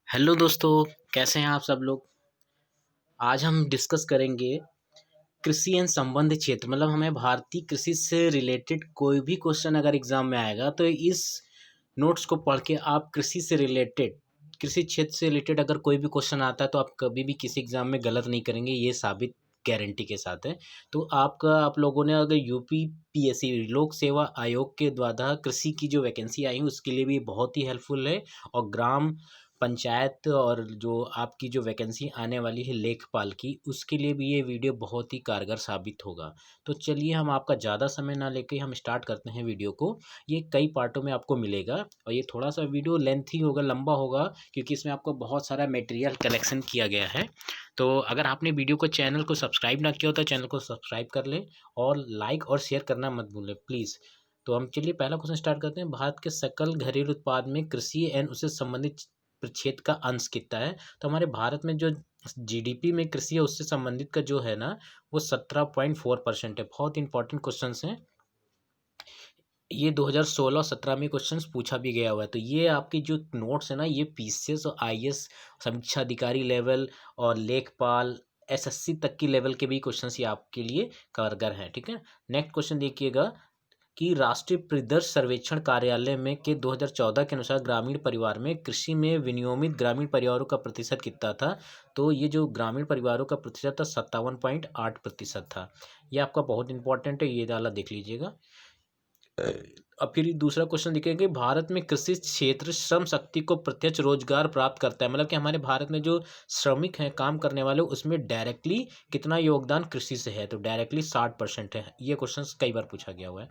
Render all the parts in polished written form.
Hello दोस्तों, कैसे हैं आप सब लोग। आज हम डिस्कस करेंगे कृषि एंड संबंध क्षेत्र, मतलब हमें भारतीय कृषि से रिलेटेड कोई भी क्वेश्चन अगर एग्जाम में आएगा तो इस नोट्स को पढ़ के आप कृषि से रिलेटेड, कृषि क्षेत्र से रिलेटेड अगर कोई भी क्वेश्चन आता है तो आप कभी भी किसी एग्जाम में गलत नहीं करेंगे, ये साबित गारंटी के साथ है। तो आप लोगों ने अगर यूपी पीएससी लोक सेवा आयोग के द्वारा कृषि की जो वैकेंसी आई है उसके लिए भी बहुत ही हेल्पफुल है। और ग्राम पंचायत और जो आपकी जो वैकेंसी आने वाली है लेखपाल की, उसके लिए भी ये वीडियो बहुत ही कारगर साबित होगा। तो चलिए हम आपका ज़्यादा समय ना लेके हम स्टार्ट करते हैं वीडियो को। ये कई पार्टों में आपको मिलेगा और ये थोड़ा सा वीडियो लेंथी होगा, लंबा होगा, क्योंकि इसमें आपको बहुत सारा मटेरियल कलेक्शन किया गया है। तो अगर आपने वीडियो को चैनल को सब्सक्राइब ना किया हो तो चैनल को सब्सक्राइब कर लें और लाइक और शेयर करना मत भूलें प्लीज़। तो हम चलिए पहला क्वेश्चन स्टार्ट करते हैं। भारत के सकल घरेलू उत्पाद में कृषि एंड उससे संबंधित क्षेत्र का अंश कितना है। तो हमारे भारत में जो जीडीपी में कृषि है उससे संबंधित का जो है ना, वो 17.4% है। बहुत इंपॉर्टेंट क्वेश्चंस हैं ये। 2016-17 में क्वेश्चंस पूछा भी गया हुआ है। तो ये आपकी जो नोट्स है ना, ये पीसीएस और आईएएस समीक्षा अधिकारी लेवल और लेखपाल एसएससी तक की लेवल के भी क्वेश्चंस ये आपके लिए कारगर हैं। ठीक है, नेक्स्ट क्वेश्चन देखिएगा कि राष्ट्रीय परिदृश्य सर्वेक्षण कार्यालय में के 2014 के अनुसार ग्रामीण परिवार में कृषि में विनियमित ग्रामीण परिवारों का प्रतिशत कितना था। तो ये जो ग्रामीण परिवारों का प्रतिशत था 57.8% था। ये आपका बहुत इंपॉर्टेंट है, ये वाला देख लीजिएगा। अब फिर दूसरा क्वेश्चन देखेंगे, भारत में कृषि क्षेत्र श्रम शक्ति को प्रत्यक्ष रोजगार प्राप्त करता है, मतलब कि हमारे भारत में जो श्रमिक हैं काम करने वाले, उसमें डायरेक्टली कितना योगदान कृषि से है। तो डायरेक्टली 60% है। ये क्वेश्चन कई बार पूछा गया हुआ है।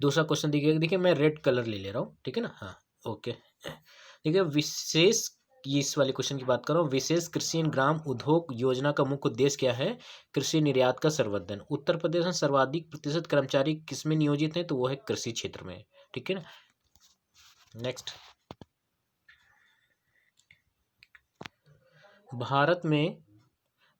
दूसरा क्वेश्चन देखिए मैं रेड कलर ले रहा हूँ, ठीक है ना। हाँ, ओके। देखिए विशेष, ये इस वाले क्वेश्चन की बात कर रहा हूँ। विशेष कृषि एवं ग्राम उद्योग योजना का मुख्य उद्देश्य क्या है। कृषि निर्यात का संवर्धन। उत्तर प्रदेश में सर्वाधिक प्रतिशत कर्मचारी किसमें नियोजित हैं, तो वो है कृषि क्षेत्र में। ठीक है ना। नेक्स्ट,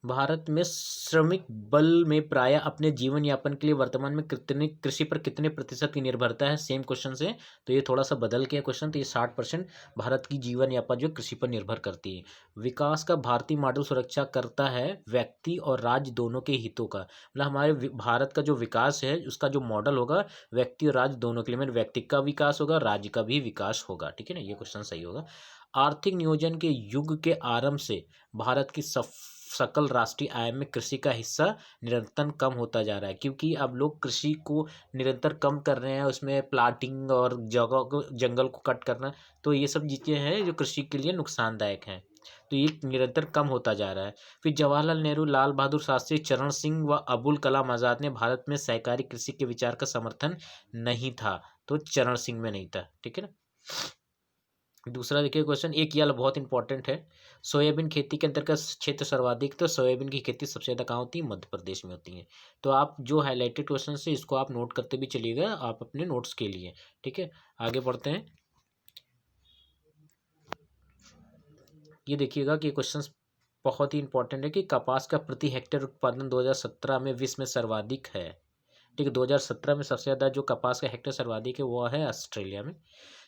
भारत में श्रमिक बल में प्रायः अपने जीवन यापन के लिए वर्तमान में कितने कृषि पर कितने प्रतिशत की निर्भरता है। सेम क्वेश्चन से तो ये थोड़ा सा बदल के क्वेश्चन। तो ये 60% भारत की जीवन यापन जो कृषि पर निर्भर करती है। विकास का भारतीय मॉडल सुरक्षा करता है व्यक्ति और राज्य दोनों के हितों का, मतलब हमारे भारत का जो विकास है उसका जो मॉडल होगा व्यक्ति और राज्य दोनों के लिए, मतलब व्यक्ति का विकास होगा, राज्य का भी विकास होगा। ठीक है ना, ये क्वेश्चन सही होगा। आर्थिक नियोजन के युग के आरंभ से भारत की सकल राष्ट्रीय आय में कृषि का हिस्सा निरंतर कम होता जा रहा है, क्योंकि अब लोग कृषि को निरंतर कम कर रहे हैं, उसमें प्लाटिंग और जगह को, जंगल को कट करना, तो ये सब चीज़ें हैं जो कृषि के लिए नुकसानदायक हैं। तो ये निरंतर कम होता जा रहा है। फिर जवाहरलाल नेहरू, लाल बहादुर शास्त्री, चरण सिंह व अबुल कलाम आज़ाद ने भारत में सहकारी कृषि के विचार का समर्थन नहीं था, तो चरण सिंह में नहीं था। ठीक है ना। दूसरा देखिए क्वेश्चन, एक ये बहुत इंपॉर्टेंट है। सोयाबीन खेती के अंतर्गत क्षेत्र सर्वाधिक, तो सोयाबीन की खेती सबसे ज़्यादा कहाँ होती है, मध्य प्रदेश में होती है। तो आप जो हाईलाइटेड क्वेश्चन है इसको आप नोट करते भी चलिएगा आप अपने नोट्स के लिए। ठीक है, आगे बढ़ते हैं। ये देखिएगा कि क्वेश्चन बहुत ही इंपॉर्टेंट है कि कपास का प्रति हेक्टेयर उत्पादन 2017 में विश्व में सर्वाधिक है। ठीक है, 2017 में सबसे ज़्यादा जो कपास का हेक्टेयर सर्वाधिक है वो है ऑस्ट्रेलिया में।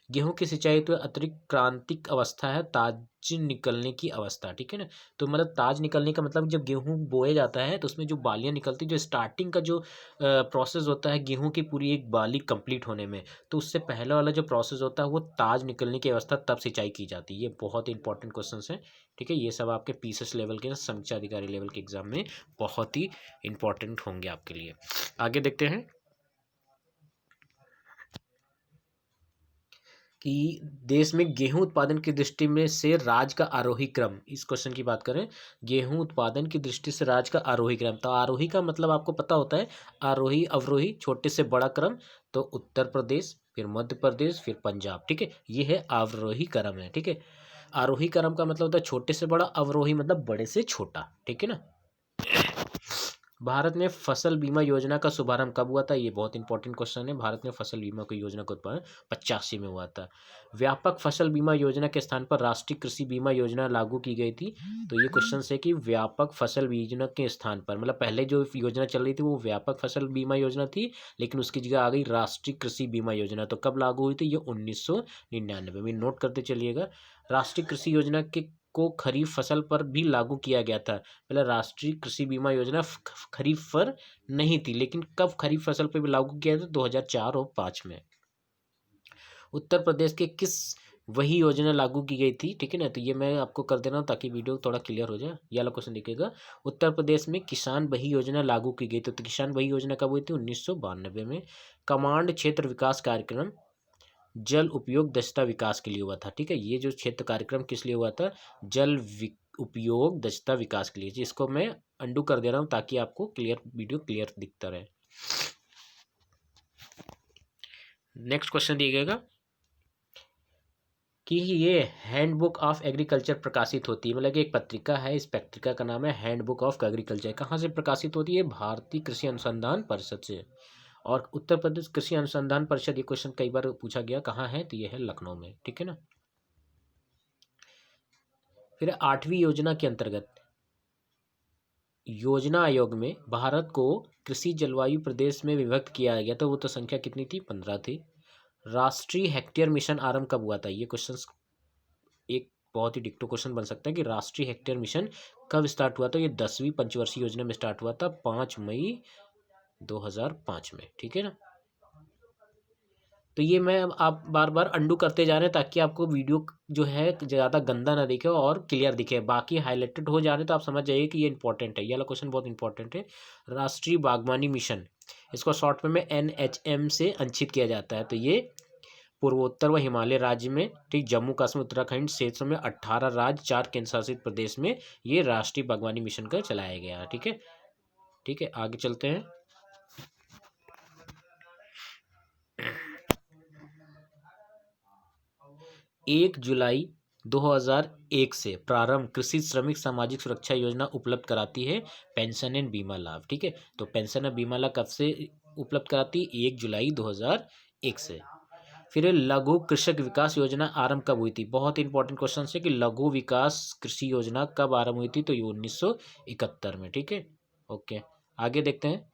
गेहूं की सिंचाई तो अतिरिक्त क्रांतिक अवस्था है, ताज निकलने की अवस्था। ठीक है ना। तो मतलब ताज निकलने का मतलब जब गेहूं बोया जाता है तो उसमें जो बालियां निकलती, जो स्टार्टिंग का जो प्रोसेस होता है गेहूं की पूरी एक बाली कंप्लीट होने में, तो उससे पहले वाला जो प्रोसेस होता है वो ताज निकलने की अवस्था, तब सिंचाई की जाती है। ये बहुत इंपॉर्टेंट क्वेश्चन है। ठीक है, ये सब आपके पीसीएस लेवल के, समीक्षा अधिकारी लेवल के एग्जाम में बहुत ही इंपॉर्टेंट होंगे आपके लिए। आगे देखते हैं कि देश में गेहूं उत्पादन की दृष्टि में से राज्य का आरोही क्रम, इस क्वेश्चन की बात करें, गेहूं उत्पादन की दृष्टि से राज्य का आरोही क्रम। तो आरोही का मतलब आपको पता होता है, आरोही अवरोही, छोटे से बड़ा क्रम। तो उत्तर प्रदेश, फिर मध्य प्रदेश, फिर पंजाब। ठीक है, ये है आरोही क्रम है। ठीक है, आरोही क्रम का मतलब होता है छोटे से बड़ा, अवरोही मतलब बड़े से छोटा। ठीक है ना। भारत में फसल बीमा योजना का शुभारंभ कब हुआ था? ये बहुत इंपॉर्टेंट क्वेश्चन है। भारत में फसल बीमा की योजना का उत्पादन 85 में हुआ था। व्यापक फसल बीमा योजना के स्थान पर राष्ट्रीय कृषि बीमा योजना लागू की गई थी। तो ये क्वेश्चन है कि व्यापक फसल बीमा के स्थान पर, मतलब पहले जो योजना चल रही थी वो व्यापक फसल बीमा योजना थी, लेकिन उसकी जगह आ गई राष्ट्रीय कृषि बीमा योजना। तो कब लागू हुई थी? ये 1999 में। नोट करते चलिएगा। राष्ट्रीय कृषि योजना के को खरीफ फसल पर भी लागू किया गया था। पहले राष्ट्रीय कृषि बीमा योजना खरीफ पर नहीं थी, लेकिन कब खरीफ फसल पर भी लागू किया था? 2004 और 2005 में। उत्तर प्रदेश के किस वही योजना लागू की गई थी? ठीक है ना, तो ये मैं आपको कर दे रहा हूँ ताकि वीडियो थोड़ा क्लियर हो जाए। ये वाला क्वेश्चन देखिएगा। उत्तर प्रदेश में किसान वही योजना लागू की गई, तो किसान वही योजना कब हुई थी? 1992 में। कमांड क्षेत्र विकास कार्यक्रम जल उपयोग दक्षता विकास के लिए हुआ था। ठीक है, ये जो क्षेत्र कार्यक्रम किस लिए हुआ था? उपयोग दक्षता विकास के लिए। जिसको मैं अंडू कर दे रहा हूँ ताकि आपको वीडियो क्लियर दिखता रहे। नेक्स्ट क्वेश्चन दिएगा कि ये हैंडबुक ऑफ एग्रीकल्चर प्रकाशित होती है, मतलब कि एक पत्रिका है, इस पत्रिका का नाम है हैंडबुक ऑफ एग्रीकल्चर। कहाँ से प्रकाशित होती है? भारतीय कृषि अनुसंधान परिषद से। और उत्तर प्रदेश कृषि अनुसंधान परिषद, ये क्वेश्चन कई बार पूछा गया, कहाँ है? तो ये है लखनऊ में। ठीक है ना। फिर 8वीं योजना के अंतर्गत योजना आयोग में भारत को कृषि जलवायु प्रदेश में विभक्त किया गया, तो वो तो संख्या कितनी थी? 15 थी। राष्ट्रीय हेक्टेयर मिशन आरंभ कब हुआ था? ये क्वेश्चन एक बहुत ही डिक्टो क्वेश्चन बन सकता है कि राष्ट्रीय हेक्टेयर मिशन कब स्टार्ट हुआ था? ये 10वीं पंचवर्षीय योजना में स्टार्ट हुआ था 5 मई 2005 में। ठीक है ना। तो ये मैं आप बार बार अंडू करते जा रहे हैं ताकि आपको वीडियो जो है ज़्यादा गंदा ना दिखे और क्लियर दिखे। बाकी हाईलाइटेड हो जा रहे हैं तो आप समझ जाइए कि ये इंपॉर्टेंट है। ये वाला क्वेश्चन बहुत इंपॉर्टेंट है। राष्ट्रीय बागवानी मिशन, इसको शॉर्ट में NHM से अंकित किया जाता है। तो ये पूर्वोत्तर व हिमालय राज्य में, ठीक, जम्मू कश्मीर उत्तराखंड क्षेत्र में 18 राज्य 4 केंद्र शासित प्रदेश में ये राष्ट्रीय बागवानी मिशन का चलाया गया। ठीक है। ठीक है, आगे चलते हैं। 1 जुलाई 2001 से प्रारंभ कृषि श्रमिक सामाजिक सुरक्षा योजना उपलब्ध कराती है पेंशन एंड बीमा लाभ। ठीक है, तो पेंशन और बीमा लाभ कब से उपलब्ध कराती है? 1 जुलाई 2001 से। फिर लघु कृषक विकास योजना आरंभ कब हुई थी? बहुत इंपॉर्टेंट क्वेश्चन है कि लघु विकास कृषि योजना कब आरंभ हुई थी? तो ये 1971 में। ठीक है, ओके, आगे देखते हैं।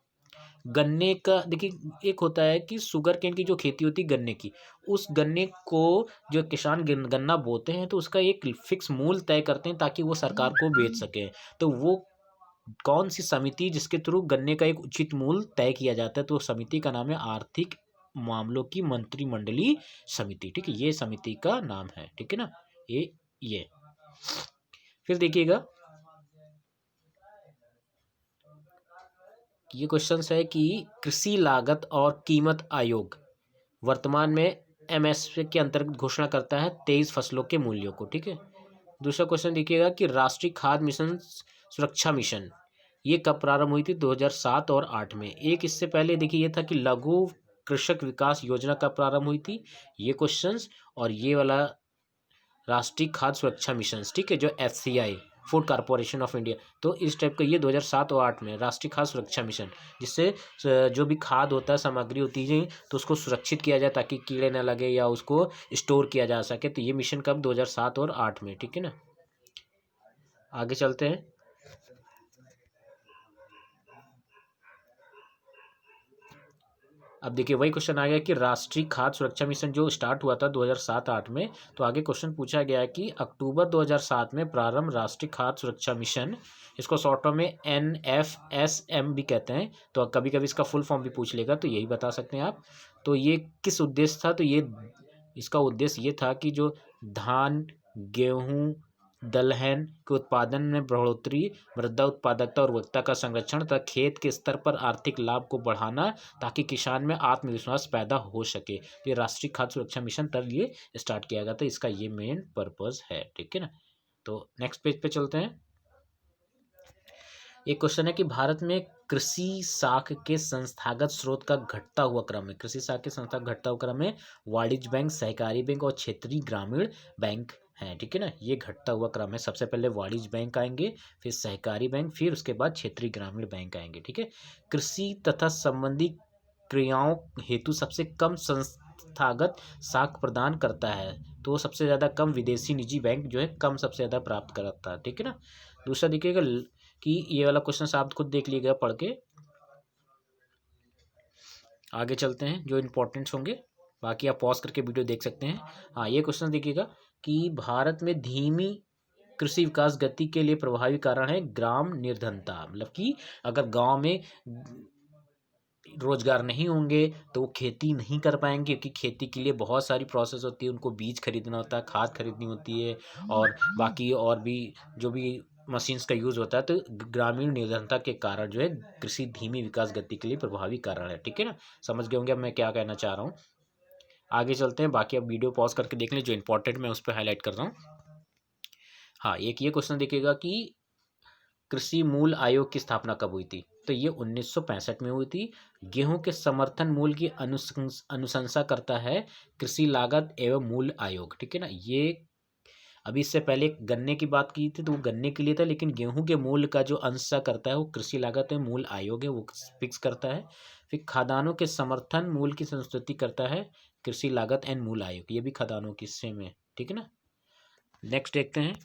गन्ने का देखिए, एक होता है कि शुगर केन की जो खेती होती है गन्ने की, उस गन्ने को जो किसान गन्ना बोते हैं तो उसका एक फिक्स मूल्य तय करते हैं ताकि वो सरकार को बेच सके। तो वो कौन सी समिति जिसके थ्रू गन्ने का एक उचित मूल्य तय किया जाता है? तो समिति का नाम है आर्थिक मामलों की मंत्रिमंडलीय समिति। ठीक है, ये समिति का नाम है। ठीक है ना। ये फिर देखिएगा, ये क्वेश्चन है कि कृषि लागत और कीमत आयोग वर्तमान में MSP के अंतर्गत घोषणा करता है 23 फसलों के मूल्यों को। ठीक है। दूसरा क्वेश्चन देखिएगा कि राष्ट्रीय खाद्य मिशन सुरक्षा मिशन ये कब प्रारंभ हुई थी? 2007 और 8 में। एक इससे पहले देखिए ये था कि लघु कृषक विकास योजना कब प्रारंभ हुई थी, ये क्वेश्चंस। और ये वाला राष्ट्रीय खाद्य सुरक्षा मिशन, ठीक है, जो FCI food corporation of India, तो इस टाइप का ये 2007 और 8 में राष्ट्रीय खाद्य सुरक्षा मिशन, जिससे जो भी खाद होता है, सामग्री होती है, तो उसको सुरक्षित किया जाए ताकि कीड़े ना लगे या उसको स्टोर किया जा सके। तो ये मिशन कब? 2007 और 8 में। ठीक है ना। आगे चलते हैं। अब देखिए वही क्वेश्चन आ गया कि राष्ट्रीय खाद्य सुरक्षा मिशन जो स्टार्ट हुआ था 2007-8 में, तो आगे क्वेश्चन पूछा गया है कि अक्टूबर 2007 में प्रारंभ राष्ट्रीय खाद्य सुरक्षा मिशन, इसको शॉर्ट में NFSM भी कहते हैं, तो कभी कभी इसका फुल फॉर्म भी पूछ लेगा तो यही बता सकते हैं आप। तो ये किस उद्देश्य था? तो ये इसका उद्देश्य ये था कि जो धान, गेहूँ, दलहन के उत्पादन में बढ़ोतरी, मृदा उत्पादकता और उर्वरकता का संरक्षण तथा खेत के स्तर पर आर्थिक लाभ को बढ़ाना ताकि किसान में आत्मविश्वास पैदा हो सके। तो ये राष्ट्रीय खाद्य सुरक्षा मिशन तब ये स्टार्ट किया गया था, इसका ये मेन पर्पस है। ठीक है ना। तो नेक्स्ट पेज पे चलते हैं। एक क्वेश्चन है कि भारत में कृषि साख के संस्थागत स्रोत का घटता हुआ क्रम है। कृषि साख के संस्था घटता हुआ क्रम में वाणिज्य बैंक, सहकारी बैंक और क्षेत्रीय ग्रामीण बैंक हैं, ठीक है ना। ये घटता हुआ क्रम है, सबसे पहले वाणिज्य बैंक आएंगे, फिर सहकारी बैंक, फिर उसके बाद क्षेत्रीय ग्रामीण बैंक आएंगे, ठीक है। कृषि तथा संबंधी क्रियाओं हेतु सबसे कम संस्थागत साख प्रदान करता है, तो वो सबसे ज़्यादा कम विदेशी निजी बैंक जो है कम सबसे ज़्यादा प्राप्त करता है, ठीक है ना। दूसरा देखिएगा कि ये वाला क्वेश्चन आप खुद देख लीजिएगा पढ़ के। आगे चलते हैं जो इम्पोर्टेंट्स होंगे, बाकी आप पॉज करके वीडियो देख सकते हैं। हाँ, ये क्वेश्चन देखिएगा कि भारत में धीमी कृषि विकास गति के लिए प्रभावी कारण है ग्राम निर्धनता, मतलब कि अगर गांव में रोजगार नहीं होंगे तो वो खेती नहीं कर पाएंगे, क्योंकि खेती के लिए बहुत सारी प्रोसेस होती है, उनको बीज खरीदना होता है, खाद खरीदनी होती है, और बाकी और भी जो भी मशीन्स का यूज़ होता है। तो ग्रामीण निर्धनता के कारण जो है कृषि धीमी विकास गति के लिए प्रभावी कारण है, ठीक है ना। समझ गए होंगे अब मैं क्या कहना चाह रहा हूँ। आगे चलते हैं, बाकी अब वीडियो पॉज करके देख लें, जो इंपॉर्टेंट मैं उस पर हाईलाइट कर रहा हूँ। हाँ, एक ये क्वेश्चन देखिएगा कि कृषि मूल्य आयोग की स्थापना कब हुई थी, तो ये 1965 में हुई थी। गेहूं के समर्थन मूल्य की अनुशंसा करता है कृषि लागत एवं मूल्य आयोग, ठीक है ना। ये अभी इससे पहले गन्ने की बात की थी तो वो गन्ने के लिए था, लेकिन गेहूं के मूल्य का जो अंश करता है वो कृषि लागत एवं मूल्य आयोग है, वो फिक्स करता है। फिर खादानों के समर्थन मूल्य की संस्तुति करता है कृषि लागत एंड मूल्य आयोग, ये भी खादानों की सेम है, ठीक है ना। नेक्स्ट देखते हैं।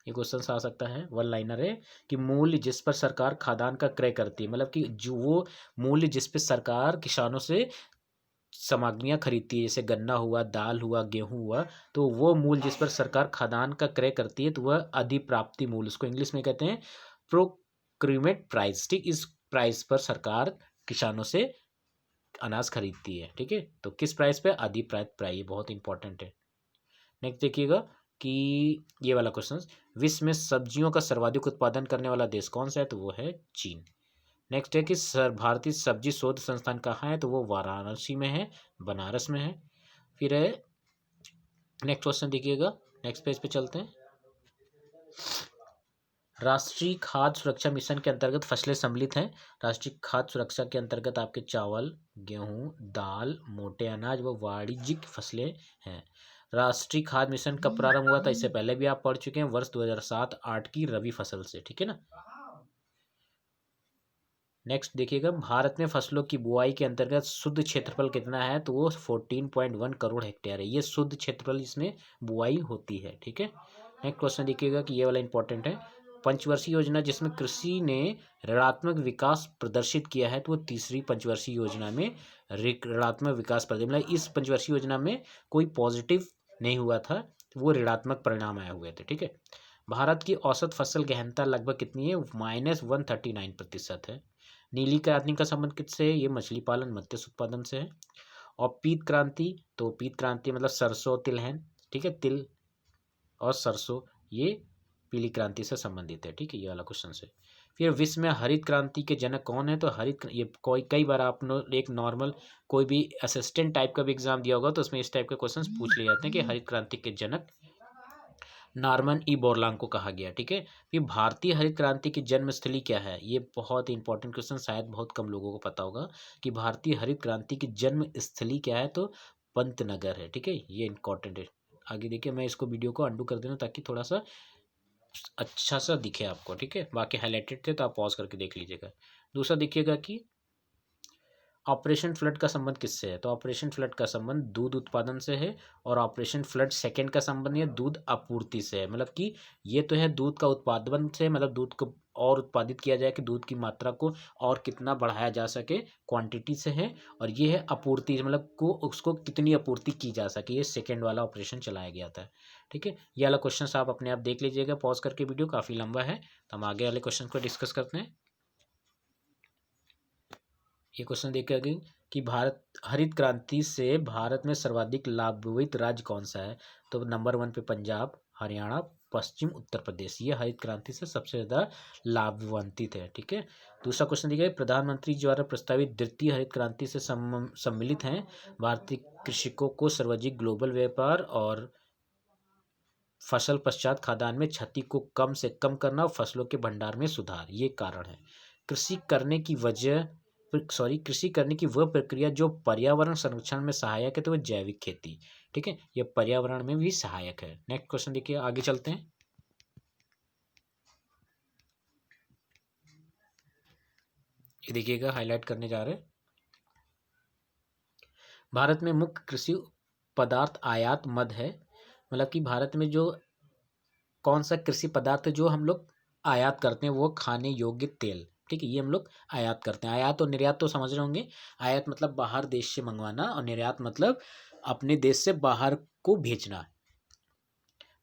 ये क्वेश्चन आ सकता है, वन लाइनर है कि मूल्य जिस पर सरकार खादान का क्रय करती है, मतलब कि जो वो मूल्य जिस पर सरकार किसानों से सामग्रियां खरीदती है, जैसे गन्ना हुआ, दाल हुआ, गेहूं हुआ, तो वो मूल्य जिस पर सरकार खादान का क्रय करती है तो वह अधिप्राप्ति मूल्य, उसको इंग्लिश में कहते हैं प्रोक्यूरमेंट प्राइस, ठीक। इस प्राइस पर सरकार किसानों से अनाज खरीदती है, ठीक है। तो किस प्राइस पे? अधिप्राप्त प्राइस, बहुत इंपॉर्टेंट है। नेक्स्ट देखिएगा कि ये वाला क्वेश्चन, विश्व में सब्जियों का सर्वाधिक उत्पादन करने वाला देश कौन सा है, तो वो है चीन। नेक्स्ट है कि भारतीय सब्जी शोध संस्थान कहाँ है, तो वो वाराणसी में है, बनारस में है। फिर है नेक्स्ट क्वेश्चन देखिएगा, नेक्स्ट पेज पे चलते हैं। राष्ट्रीय खाद्य सुरक्षा मिशन के अंतर्गत फसलें सम्मिलित हैं। राष्ट्रीय खाद्य सुरक्षा के अंतर्गत आपके चावल, गेहूं, दाल, मोटे अनाज व वाणिज्यिक फसलें हैं। राष्ट्रीय खाद्य मिशन कब प्रारंभ हुआ था, इससे पहले भी आप पढ़ चुके हैं, वर्ष 2007-8 की रबी फसल से, ठीक है ना। नेक्स्ट देखिएगा, भारत में फसलों की बुआई के अंतर्गत शुद्ध क्षेत्रफल कितना है, तो वो 14.1 करोड़ हेक्टेयर है, ये शुद्ध क्षेत्रफल इसमें बुआई होती है, ठीक है। नेक्स्ट क्वेश्चन देखिएगा कि ये वाला इंपॉर्टेंट है, पंचवर्षीय योजना जिसमें कृषि ने ऋणात्मक विकास प्रदर्शित किया है, तो वो तीसरी पंचवर्षीय योजना में ऋणात्मक विकास प्रदर्शित, मतलब इस पंचवर्षीय योजना में कोई पॉजिटिव नहीं हुआ था, तो वो ऋणात्मक परिणाम आए हुए थे, ठीक है। भारत की औसत फसल गहनता लगभग कितनी है, -139% है। नीली क्रांति का संबंध किससे है, ये मछली पालन मत्स्य उत्पादन से है। और पीत क्रांति, तो पीत क्रांति मतलब सरसों तिलहन, ठीक है, तिल और सरसों, ये पीली क्रांति से संबंधित है, ठीक है, ये वाला क्वेश्चन से। फिर विश्व में हरित क्रांति के जनक कौन है, तो ये कई बार आपने एक नॉर्मल कोई भी असिस्टेंट टाइप का भी एग्जाम दिया होगा तो उसमें इस टाइप के क्वेश्चंस पूछ लिए जाते हैं कि हरित क्रांति के जनक नॉर्मन ई बोरलॉग को कहा गया, ठीक है। फिर भारतीय हरित क्रांति की जन्मस्थली क्या है, ये बहुत इंपॉर्टेंट क्वेश्चन, शायद बहुत कम लोगों को पता होगा कि भारतीय हरित क्रांति की जन्मस्थली क्या है, तो पंतनगर है, ठीक है, ये इंपॉर्टेंट है। आगे देखिए, मैं इसको वीडियो को अंडू कर देना ताकि थोड़ा सा अच्छा सा दिखे आपको, ठीक है, बाकी हाईलाइटेड थे तो आप पॉज करके देख लीजिएगा। दूसरा देखिएगा कि ऑपरेशन फ्लड का संबंध किससे है, तो ऑपरेशन फ्लड का संबंध दूध उत्पादन से है, और ऑपरेशन फ्लड सेकंड का संबंध है दूध आपूर्ति से है, मतलब कि ये तो है दूध का उत्पादन से, मतलब दूध को और उत्पादित किया जाए कि दूध की मात्रा को और कितना बढ़ाया जा सके, क्वांटिटी से है। और ये है आपूर्ति, मतलब को उसको कितनी आपूर्ति की जा सके, ये सेकेंड वाला ऑपरेशन चलाया गया था, ठीक है। ये वाला क्वेश्चन आप अपने आप देख लीजिएगा पॉज करके, वीडियो काफ़ी लंबा है, तो हम आगे वाले क्वेश्चन को डिस्कस करते हैं। ये क्वेश्चन देखिए कि भारत हरित क्रांति से भारत में सर्वाधिक लाभान्वित राज्य कौन सा है, तो नंबर 1 पे पंजाब, हरियाणा, पश्चिम उत्तर प्रदेश, ये हरित क्रांति से सबसे ज़्यादा लाभान्वित है, ठीक है। दूसरा क्वेश्चन देखिए, प्रधानमंत्री द्वारा प्रस्तावित द्वितीय हरित क्रांति से सम्मिलित हैं भारतीय कृषकों को सर्वाधिक ग्लोबल व्यापार और फसल पश्चात खाद्यान्न में क्षति को कम से कम करना और फसलों के भंडार में सुधार, ये कारण है। कृषि करने की वजह कृषि करने की वह प्रक्रिया जो पर्यावरण संरक्षण में सहायक है, तो वह जैविक खेती। ठीक है, यह पर्यावरण में भी सहायक है। नेक्स्ट क्वेश्चन देखिए, आगे चलते हैं। ये देखिएगा, हाईलाइट करने जा रहे हैं। भारत में मुख्य कृषि पदार्थ आयात मद है। मतलब कि भारत में जो कौन सा कृषि पदार्थ जो हम लोग आयात करते हैं, वो खाने योग्य तेल। ठीक है, ये हम लोग आयात करते हैं। आयात और निर्यात तो समझ रहे होंगे। आयात मतलब बाहर देश से मंगवाना, और निर्यात मतलब अपने देश से बाहर को भेजना।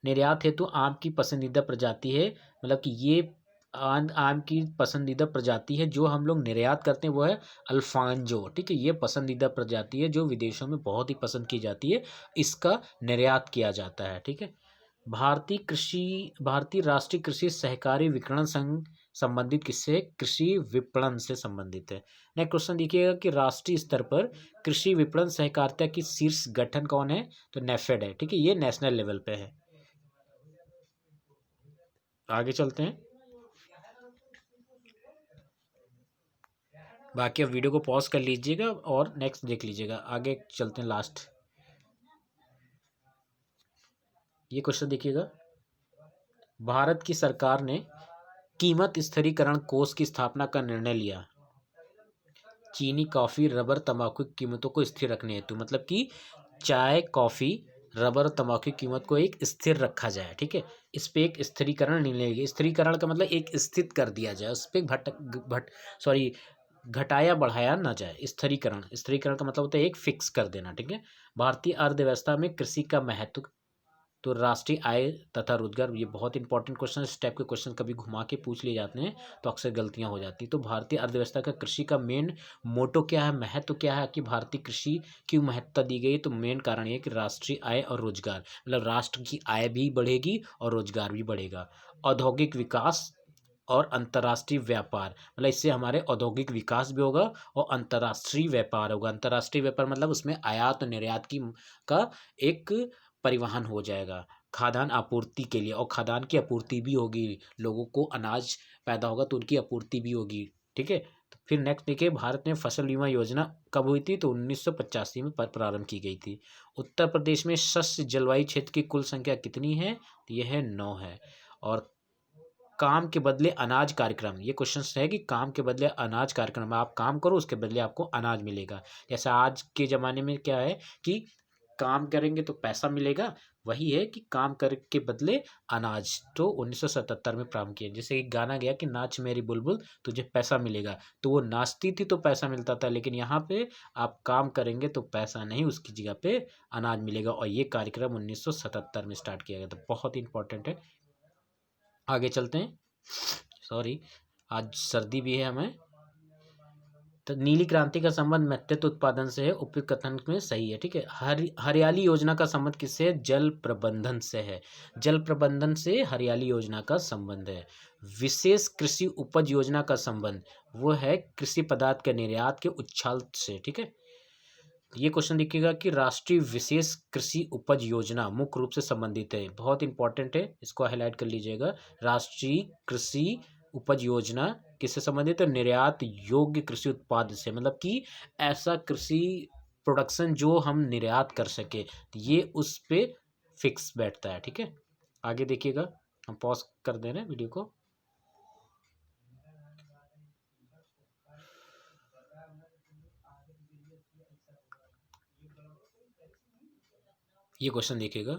निर्यात हेतु आम की पसंदीदा प्रजाति है। मतलब कि ये आम की पसंदीदा प्रजाति है जो हम लोग निर्यात करते हैं, वो है अल्फांजो। ठीक है, ये पसंदीदा प्रजाति है जो विदेशों में बहुत ही पसंद की जाती है, इसका निर्यात किया जाता है। ठीक है, भारतीय राष्ट्रीय कृषि सहकारी विपणन संघ संबंधित किससे है? कृषि विपणन से संबंधित है। नेक्स्ट क्वेश्चन देखिएगा कि राष्ट्रीय स्तर पर कृषि विपणन सहकारिता की शीर्ष गठन कौन है? तो नेफेड है। ठीक है, ये नेशनल लेवल पे है। आगे चलते हैं। बाकी अब वीडियो को पॉज कर लीजिएगा और नेक्स्ट देख लीजिएगा। आगे चलते हैं, लास्ट ये क्वेश्चन देखिएगा। भारत की सरकार ने कीमत स्थिरीकरण कोष की स्थापना का निर्णय लिया। चीनी, कॉफी, रबर, तंबाकू की कीमतों को स्थिर रखने हेतु। मतलब कि चाय, कॉफी, रबर और तंबाकू की कीमत को एक स्थिर रखा जाए। ठीक है, इस पे एक स्थिरीकरण निर्णय लिया। स्थिरीकरण का मतलब एक स्थित कर दिया जाए, उस पर घटाया बढ़ाया ना जाए। स्थिरीकरण, स्थिरीकरण का मतलब होता है एक फिक्स कर देना। ठीक है, भारतीय अर्थव्यवस्था में कृषि का महत्व। तो राष्ट्रीय आय तथा रोजगार, ये बहुत इंपॉर्टेंट क्वेश्चन। इस टाइप के क्वेश्चन कभी घुमा के पूछ लिए जाते हैं तो अक्सर गलतियां हो जाती। तो भारतीय अर्थव्यवस्था का कृषि का मेन मोटो क्या है, महत्व क्या है, कि भारतीय कृषि क्यों महत्ता दी गई? तो मेन कारण ये कि राष्ट्रीय आय और रोजगार, मतलब राष्ट्र की आय भी बढ़ेगी और रोजगार भी बढ़ेगा। औद्योगिक विकास और अंतर्राष्ट्रीय व्यापार, मतलब इससे हमारे औद्योगिक विकास भी होगा और अंतर्राष्ट्रीय व्यापार होगा। अंतर्राष्ट्रीय व्यापार मतलब उसमें आयात और निर्यात की का एक परिवहन हो जाएगा खाद्यान्न आपूर्ति के लिए, और खाद्यान्न की आपूर्ति भी होगी, लोगों को अनाज पैदा होगा तो उनकी आपूर्ति भी होगी। ठीक है, तो फिर नेक्स्ट देखिए, भारत में फसल बीमा योजना कब हुई थी? तो 1985 में प्रारंभ की गई थी। उत्तर प्रदेश में शस्य जलवायु क्षेत्र की कुल संख्या कितनी है? तो यह है 9 है। और काम के बदले अनाज कार्यक्रम, ये क्वेश्चन है कि काम के बदले अनाज कार्यक्रम, आप काम करो उसके बदले आपको अनाज मिलेगा। जैसे आज के ज़माने में क्या है कि काम करेंगे तो पैसा मिलेगा, वही है कि काम कर के बदले अनाज। तो 1977 में प्रारंभ किया। जैसे एक गाना गया कि नाच मेरी बुलबुल तुझे पैसा मिलेगा, तो वो नाचती थी तो पैसा मिलता था, लेकिन यहाँ पे आप काम करेंगे तो पैसा नहीं, उसकी जगह पे अनाज मिलेगा। और ये कार्यक्रम 1977 में स्टार्ट किया गया था। बहुत इंपॉर्टेंट है। आगे चलते हैं। सॉरी, आज सर्दी भी है हमें। तो नीली क्रांति का संबंध मत्स्य उत्पादन से है, उपयुक्त कथन में सही है। ठीक है, हरियाली योजना का संबंध किससे है? जल प्रबंधन से है। जल प्रबंधन से हरियाली योजना का संबंध है। विशेष कृषि उपज योजना का संबंध वो है कृषि पदार्थ के निर्यात के उच्छाल से। ठीक है, ये क्वेश्चन देखिएगा कि राष्ट्रीय विशेष कृषि उपज योजना मुख्य रूप से संबंधित है। बहुत इंपॉर्टेंट है, इसको हाईलाइट कर लीजिएगा। राष्ट्रीय कृषि उपज योजना किससे संबंधित है? निर्यात योग्य कृषि उत्पाद से, मतलब कि ऐसा कृषि प्रोडक्शन जो हम निर्यात कर सके, ये उस पे फिक्स बैठता है। ठीक है, आगे देखिएगा। हम पॉज कर दे रहे हैं वीडियो को। ये क्वेश्चन देखिएगा,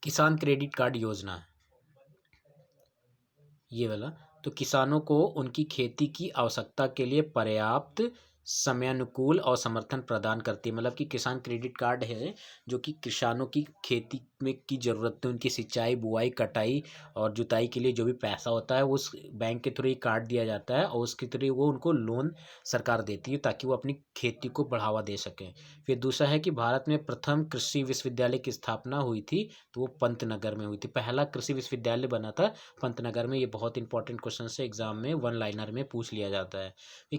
किसान क्रेडिट कार्ड योजना, ये वाला। तो किसानों को उनकी खेती की आवश्यकता के लिए पर्याप्त समयानुकूल और समर्थन प्रदान करती है। मतलब कि किसान क्रेडिट कार्ड है जो कि किसानों की खेती में की ज़रूरत है, उनकी सिंचाई, बुआई, कटाई और जुताई के लिए जो भी पैसा होता है, उस बैंक के थ्रू ये कार्ड दिया जाता है, और उसके थ्रू वो उनको लोन सरकार देती है ताकि वो अपनी खेती को बढ़ावा दे सकें। फिर दूसरा है कि भारत में प्रथम कृषि विश्वविद्यालय की स्थापना हुई थी, तो वो पंतनगर में हुई थी। पहला कृषि विश्वविद्यालय बना था पंतनगर में। ये बहुत इंपॉर्टेंट क्वेश्चन से एग्जाम में वन लाइनर में पूछ लिया जाता है।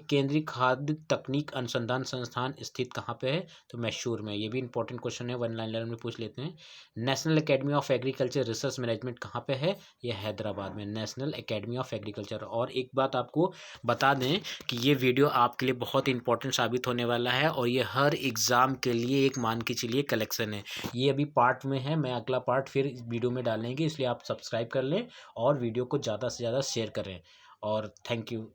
केंद्रीय खाद्य तकनीक अनुसंधान संस्थान स्थित कहाँ पे है? तो मैसूर में। ये भी इंपॉर्टेंट क्वेश्चन है, वन लाइनर में पूछ लेते हैं। National academy of agriculture research management कहाँ पे है? ये हैदराबाद में, नेशनल एकेडमी ऑफ एग्रीकल्चर। और एक बात आपको बता दें कि ये वीडियो आपके लिए बहुत इंपॉर्टेंट साबित होने वाला है और ये हर एग्ज़ाम के लिए एक मान के चलिए कलेक्शन है। ये अभी पार्ट में है, मैं अगला पार्ट फिर इस वीडियो में डालेंगे, इसलिए आप सब्सक्राइब कर लें और वीडियो को ज़्यादा से ज़्यादा शेयर करें। और थैंक यू।